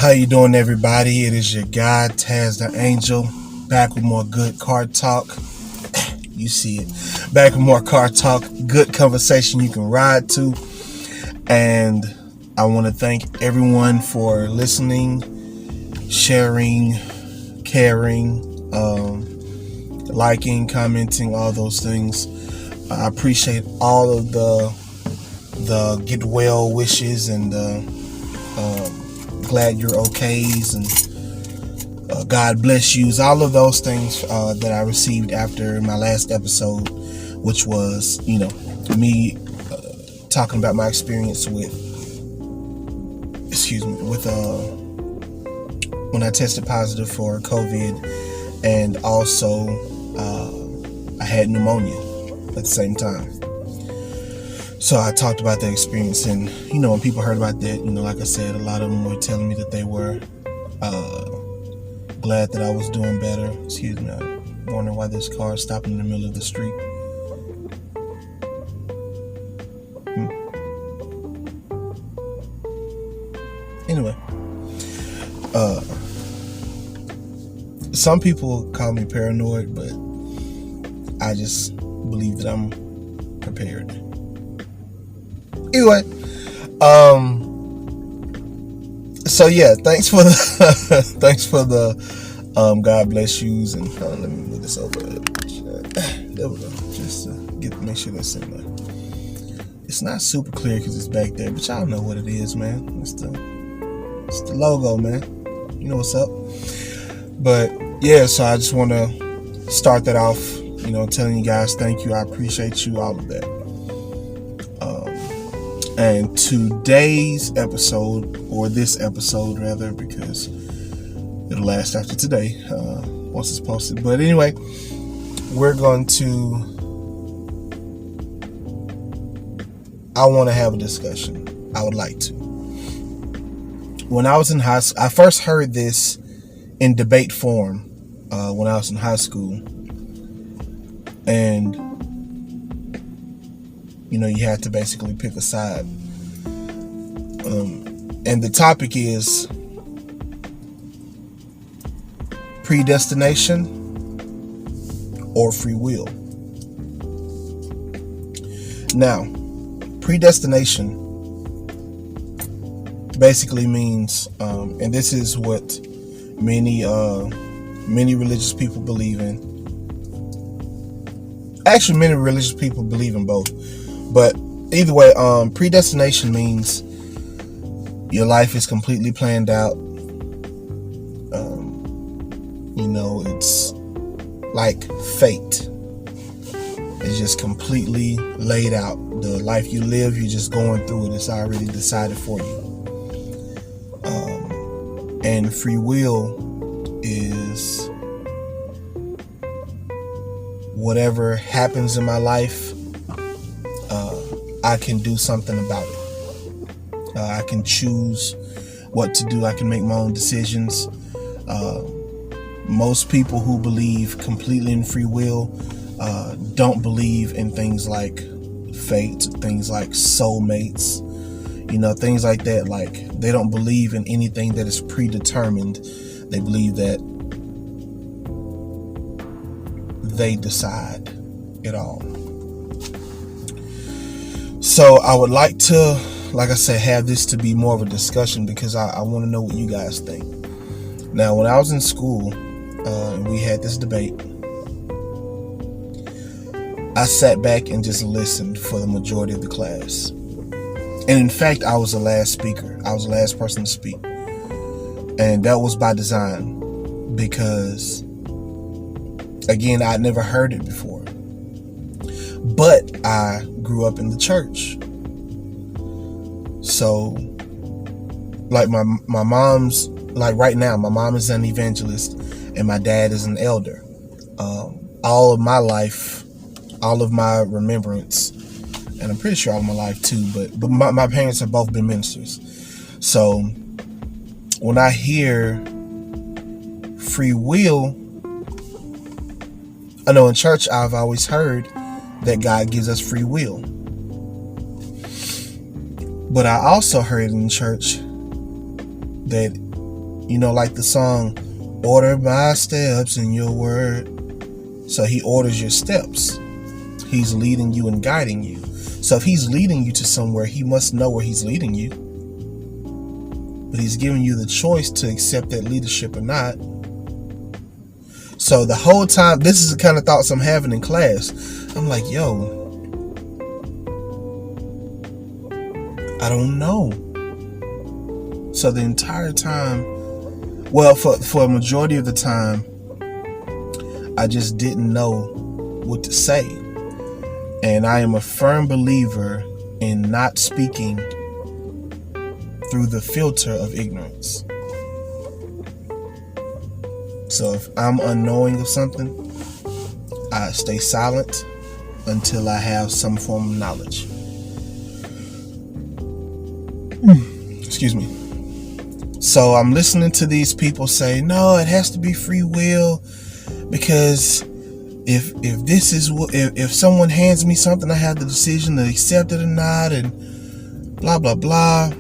How you doing, everybody? It is your guy, Tazz the Angel, back with more good card talk. You see it. Back with more card talk, good conversation you can ride to. And I want to thank everyone for listening, sharing, caring, liking, commenting, all those things. I appreciate all of the get well wishes and glad you're okays and God bless yous, all of those things that I received after my last episode, which was, me talking about my experience with when I tested positive for COVID, and also I had pneumonia at the same time. So I talked about that experience, and when people heard about that, like I said, a lot of them were telling me that they were glad that I was doing better. Excuse me, I'm wondering why this car is stopping in the middle of the street. Anyway, some people call me paranoid, but I just believe that I'm prepared. Anyway, so yeah, thanks for the God bless yous, and let me move this over. There we go. Just make sure that's in there. It's not super clear because it's back there, but y'all know what it is, man. It's the logo, man. You know what's up. But yeah, so I just want to start that off, telling you guys thank you. I appreciate you, all of that. And today's episode, or this episode rather, because it'll last after today, once it's posted. But anyway, I want to have a discussion. I would like to. When I was in high school, I first heard this in debate form when I was in high school. And you had to basically pick a side. And the topic is predestination or free will. Now, predestination basically means, and this is what many religious people believe in. Actually, many religious people believe in both. But either way, predestination means your life is completely planned out. It's like fate. It's just completely laid out. The life you live, you're just going through it. It's already decided for you. And free will is whatever happens in my life, I can do something about it. I can choose what to do. I can make my own decisions. Most people who believe completely in free will don't believe in things like fate, things like soulmates, things like that. Like, they don't believe in anything that is predetermined. They believe that they decide it all. So I would like to, like I said, have this to be more of a discussion, because I want to know what you guys think. Now, when I was in school, we had this debate. I sat back and just listened for the majority of the class. And in fact, I was the last speaker. I was the last person to speak. And that was by design, because, again, I'd never heard it before. But I grew up in the church. So, like my mom's, like right now, my mom is an evangelist and my dad is an elder. All of my life, all of my remembrance, and I'm pretty sure all of my life too, but my parents have both been ministers. So when I hear free will, I know in church I've always heard that God gives us free will. But I also heard in church that Like the song, order my steps in your word. So he orders your steps. He's leading you and guiding you. So if he's leading you to somewhere, he must know where he's leading you. But he's giving you the choice to accept that leadership or not. So the whole time, this is the kind of thoughts I'm having in class. I'm like, yo, I don't know. So the entire time, well, for a majority of the time, I just didn't know what to say. And I am a firm believer in not speaking through the filter of ignorance. So if I'm unknowing of something, I stay silent until I have some form of knowledge. Excuse me. So I'm listening to these people say, no, it has to be free will, because if someone hands me something, I have the decision to accept it or not, and blah blah blah.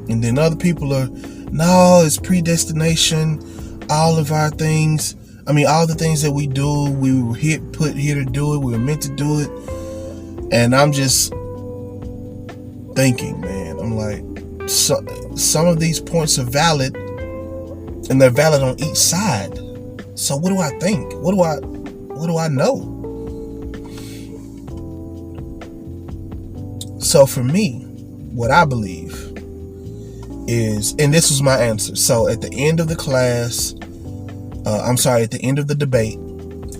And then other people are, no, it's predestination. All of our things, all the things that we do, we were put here to do it. We were meant to do it. And I'm just thinking, man, I'm like, some of these points are valid, and they're valid on each side. So what do I think? What do I know? So for me, what I believe is, and this was my answer. So at the end of the class, at the end of the debate,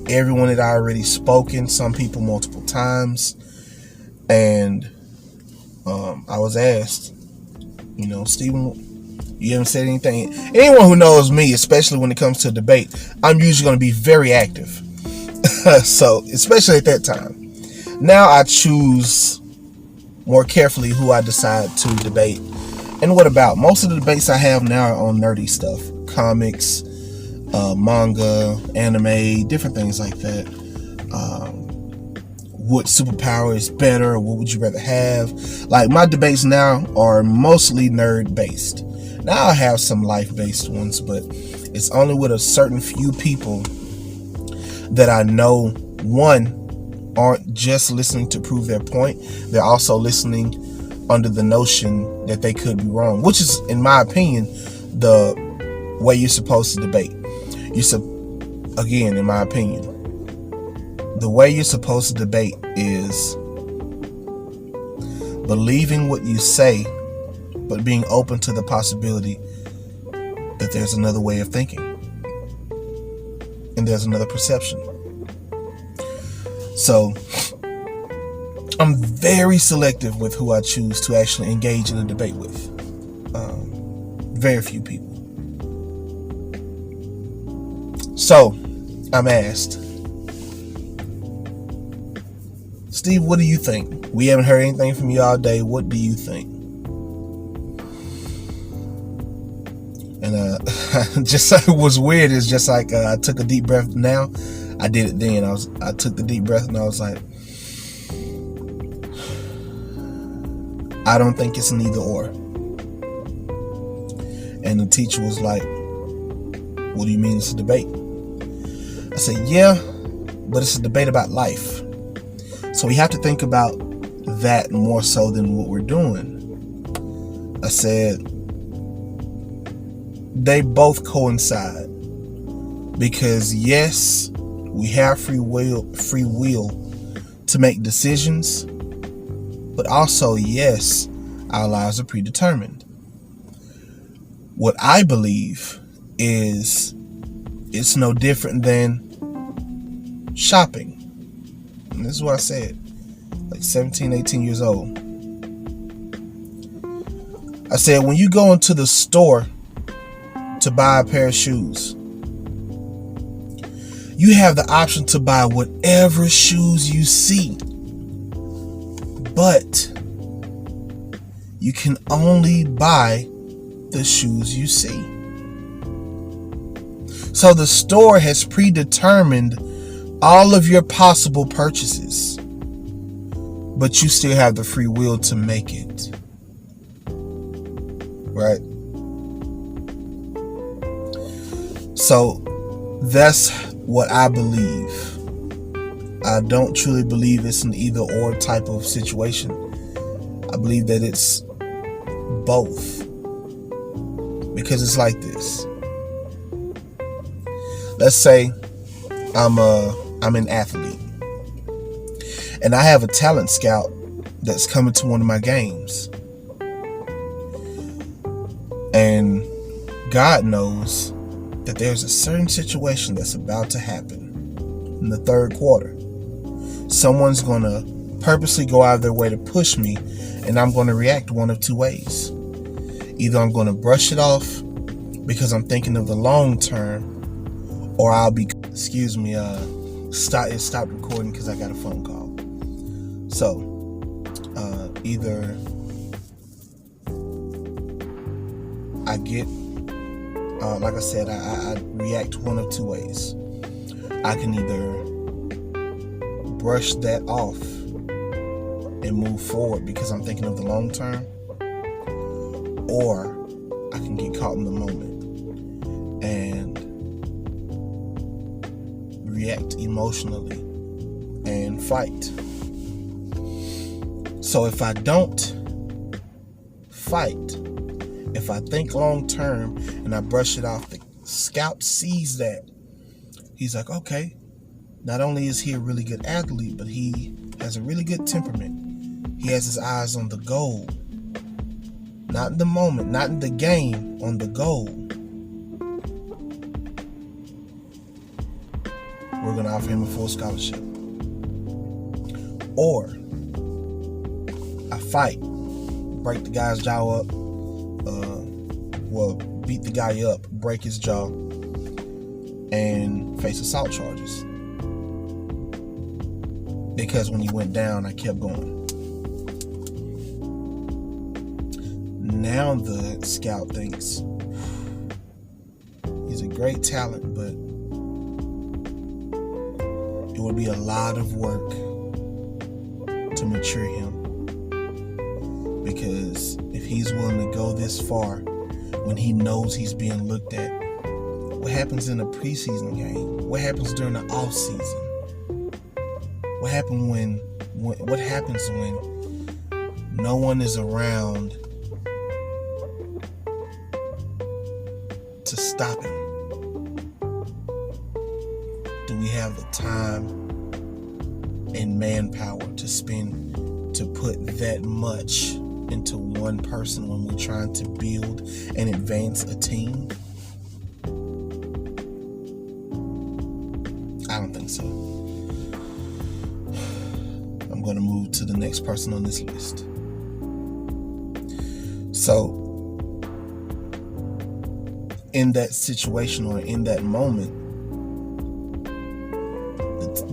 everyone had already spoken, some people multiple times. And I was asked, Stephen, you haven't said anything. Anyone who knows me, especially when it comes to debate, I'm usually going to be very active. So, especially at that time. Now I choose more carefully who I decide to debate. And what about? Most of the debates I have now are on nerdy stuff. Comics, manga, anime, different things like that. What superpower is better, or what would you rather have? Like, my debates now are mostly nerd based. Now I have some life based ones, but it's only with a certain few people that I know, one, aren't just listening to prove their point. They're also listening under the notion that they could be wrong, which is, in my opinion, the way you're supposed to debate. Again, in my opinion, the way you're supposed to debate is believing what you say, but being open to the possibility that there's another way of thinking and there's another perception. So I'm very selective with who I choose to actually engage in a debate with. Very few people. So I'm asked, Steve, what do you think? We haven't heard anything from you all day. What do you think? And just it was weird. It's just like I took a deep breath. Now I did it then. I took the deep breath and I was like, I don't think it's an either or. And the teacher was like, what do you mean it's a debate? I said, yeah, but it's a debate about life. So we have to think about that more so than what we're doing. I said, they both coincide, because yes, we have free will to make decisions, but also yes, our lives are predetermined. What I believe is it's no different than shopping. And this is what I said, like 17, 18 years old. I said, when you go into the store to buy a pair of shoes, you have the option to buy whatever shoes you see, but you can only buy the shoes you see. So the store has predetermined all of your possible purchases, but you still have the free will to make it. Right? So that's what I believe. I don't truly believe it's an either or type of situation. I believe that it's both. Because it's like this. Let's say I'm an athlete and I have a talent scout that's coming to one of my games. And God knows that there's a certain situation that's about to happen in the third quarter. Someone's going to purposely go out of their way to push me, and I'm going to react one of two ways. Either I'm going to brush it off because I'm thinking of the long term, or I'll be, stop recording because I got a phone call. So, either I get, like I said, I react one of two ways. I can either brush that off and move forward because I'm thinking of the long term, or I can get caught in the moment and react emotionally and fight. So if I don't fight, if I think long term and I brush it off, the scout sees that. He's like, okay, not only is he a really good athlete, but he has a really good temperament. He has his eyes on the goal. Not in the moment, not in the game, on the goal. We're going to offer him a full scholarship. Or I fight, break the guy's jaw up, beat the guy up, break his jaw, and face assault charges. Because when he went down, I kept going. Now the scout thinks he's a great talent, but it would be a lot of work to mature him. Because if he's willing to go this far when he knows he's being looked at, what happens in a preseason game? What happens during the off season? What happens when no one is around to stop him? Do we have the time and manpower to spend to put that much into one person when we're trying to build and advance a team? I don't think so. I'm going to move to the next person on this list. So, in that situation or in that moment,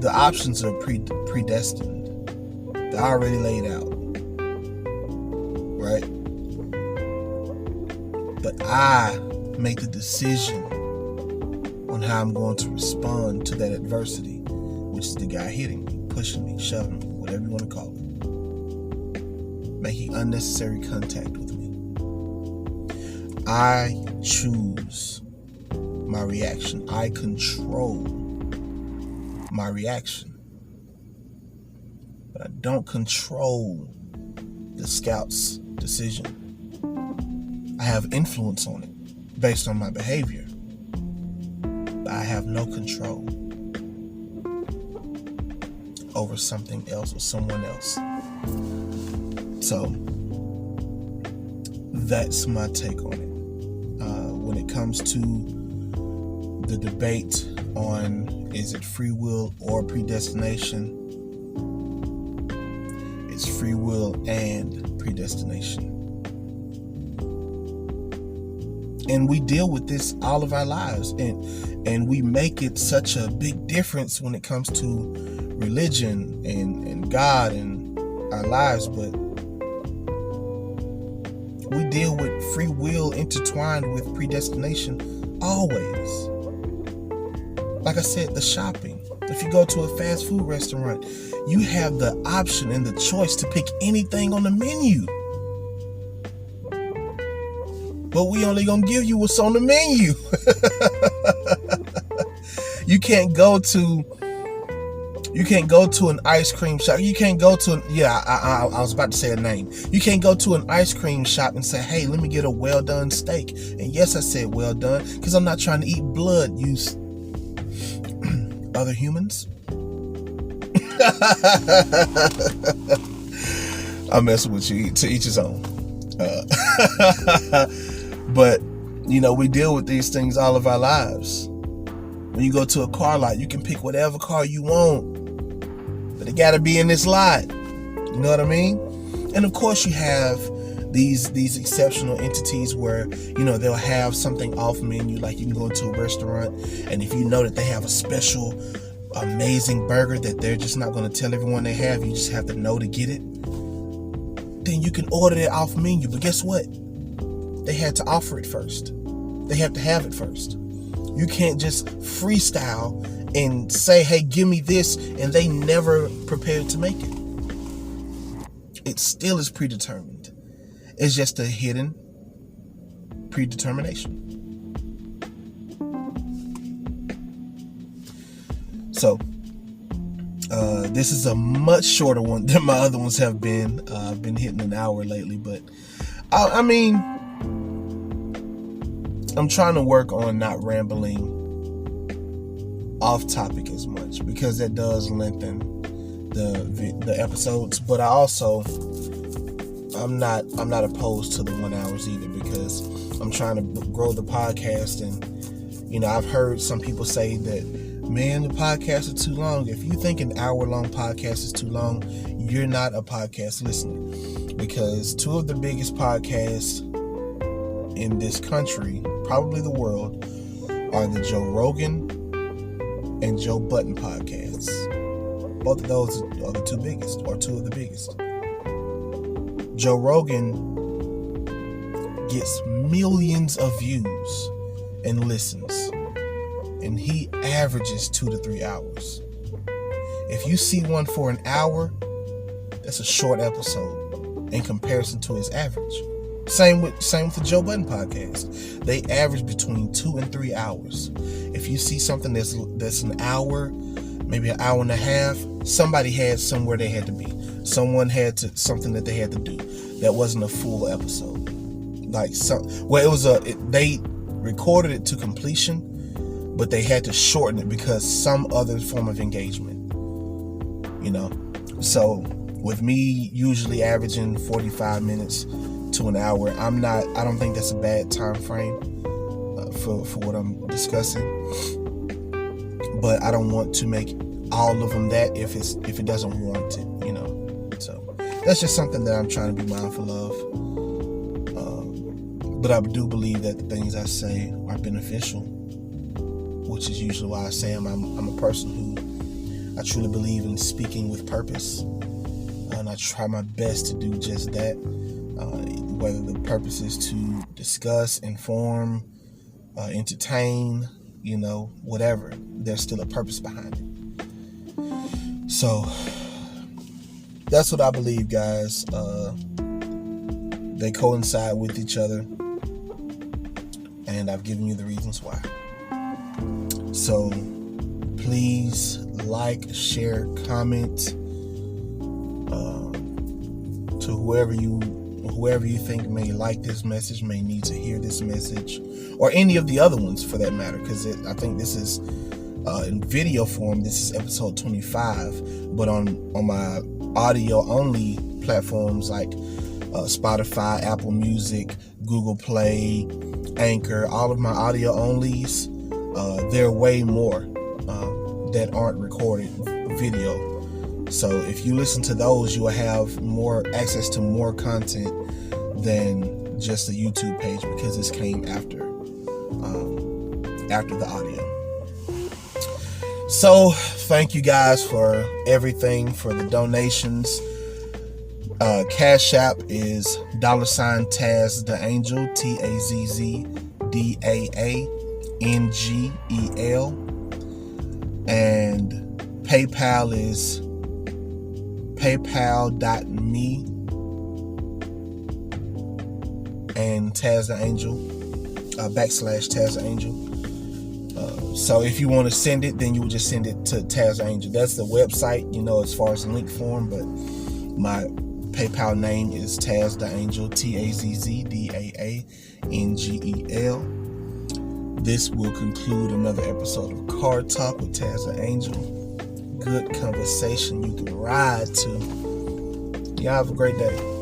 the options are predestined. They're already laid out. Right? But I make the decision on how I'm going to respond to that adversity, which is the guy hitting me, pushing me, shoving me, whatever you want to call it, making unnecessary contact with me. I choose my reaction. I control my reaction. But I don't control the scout's decision. I have influence on it based on my behavior, but I have no control over something else or someone else. So that's my take on it. When it comes to the debate on is it free will or predestination, it's free will and predestination. And we deal with this all of our lives, and we make it such a big difference when it comes to religion and God and our lives, but we deal with free will intertwined with predestination always. Like I said, the shopping. If you go to a fast food restaurant, you have the option and the choice to pick anything on the menu. But we only gonna give you what's on the menu. You can't go to an ice cream shop. You can't go to I was about to say a name. You can't go to an ice cream shop and say, hey, let me get a well done steak. And yes, I said well done because I'm not trying to eat blood, you other humans. I'm messing with you, to each his own. But we deal with these things all of our lives. When you go to a car lot, you can pick whatever car you want, but it got to be in this lot. You know what I mean? And of course, you have these exceptional entities where they'll have something off menu, like you can go to a restaurant, and if you know that they have a special amazing burger that they're just not going to tell everyone they have, you just have to know to get it, then you can order it off menu. But guess what? They had to offer it first. They have to have it first. You can't just freestyle and say, hey, give me this, and they never prepared to make it. It still is predetermined. It's just a hidden predetermination. So, this is a much shorter one than my other ones have been. I've been hitting an hour lately, but I'm trying to work on not rambling off topic as much, because that does lengthen the episodes. But I'm not opposed to the 1 hour either, because I'm trying to grow the podcast. And I've heard some people say that, man, the podcasts are too long. If you think an hour-long podcast is too long, you're not a podcast listener. Because two of the biggest podcasts in this country, probably the world, are the Joe Rogan and Joe Budden podcasts. Both of those are the two biggest, or two of the biggest. Joe Rogan gets millions of views and listens, and he averages 2 to 3 hours. If you see one for an hour, that's a short episode in comparison to his average. Same with the Joe Budden podcast. They average between 2 and 3 hours. If you see something that's an hour, maybe an hour and a half, somebody had somewhere they had to be. Someone had something that they had to do. That wasn't a full episode. They recorded it to completion, but they had to shorten it because some other form of engagement. So with me usually averaging 45 minutes to an hour, I don't think that's a bad time frame for what I'm discussing. But I don't want to make all of them that if it doesn't warrant it, So that's just something that I'm trying to be mindful of. But I do believe that the things I say are beneficial, which is usually why I say I'm a person who I truly believe in speaking with purpose, and I try my best to do just that. Whether the purpose is to discuss, inform, entertain, whatever, there's still a purpose behind it. So that's what I believe, guys. They coincide with each other, and I've given you the reasons why. So please like, share, comment to whoever you think may like this message, may need to hear this message, or any of the other ones for that matter, because I think this is in video form. This is episode 25, but on my audio only platforms like Spotify, Apple Music, Google Play, Anchor, all of my audio onlys, there are way more that aren't recorded video. So if you listen to those, you will have more access to more content than just the YouTube page, because this came after the audio. So thank you guys for everything, for the donations. Cash App is $Tazz the Angel, TAZZDAANGEL, and PayPal is paypal.me and Tazz the Angel, / Tazz the Angel. So if you want to send it, then you would just send it to Tazz the Angel. That's the website, as far as the link form, but my PayPal name is Tazz the Angel, TazzDaangel. This will conclude another episode of Card Talk with Tazz the Angel. Good conversation you can ride to. Y'all have a great day.